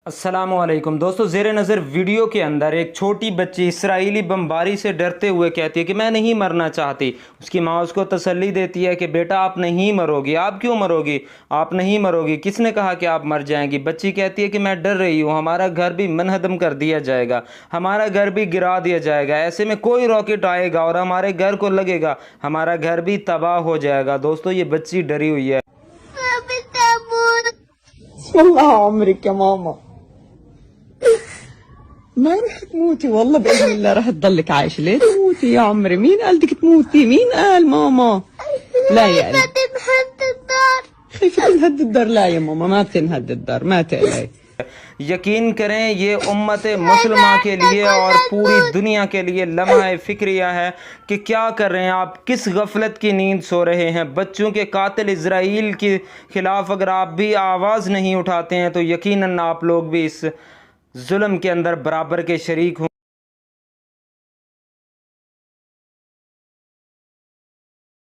अस्सलामुअलैकुम दोस्तों, ज़ेरे नज़र वीडियो के अंदर एक छोटी बच्ची इसराइली बमबारी से डरते हुए कहती है कि मैं नहीं मरना चाहती। उसकी माँ उसको तसल्ली देती है कि बेटा आप नहीं मरोगी। आप क्यों मरोगी? आप नहीं मरोगी, किसने कहा कि आप मर जाएंगी? बच्ची कहती है कि मैं डर रही हूँ, हमारा घर भी मनहदम कर दिया जाएगा, हमारा घर भी गिरा दिया जाएगा, ऐसे में कोई रॉकेट आएगा और हमारे घर को लगेगा, हमारा घर भी तबाह हो जाएगा। दोस्तों ये बच्ची डरी हुई है। والله عمرك يا ماما ما رح تموتي والله بإذن الله رح تضلك عايشة. ليه تموتي يا عمري؟ مين قال بدك تموتي؟ مين قال ماما؟ لا يا قلبي تنهد الدار. خايفة تنهد الدار. لا يا ماما ما بتنهد الدار، ما تقلقي. यकीन करें ये उम्मत मुसलमा के लिए और पूरी दुनिया के लिए लम्हा फ़िक्रिया है कि क्या कर रहे हैं आप, किस गफलत की नींद सो रहे हैं। बच्चों के कातिल इज़राइल के ख़िलाफ़ अगर आप भी आवाज़ नहीं उठाते हैं तो यकीनन आप लोग भी इस जुल्म के अंदर बराबर के शरीक हों।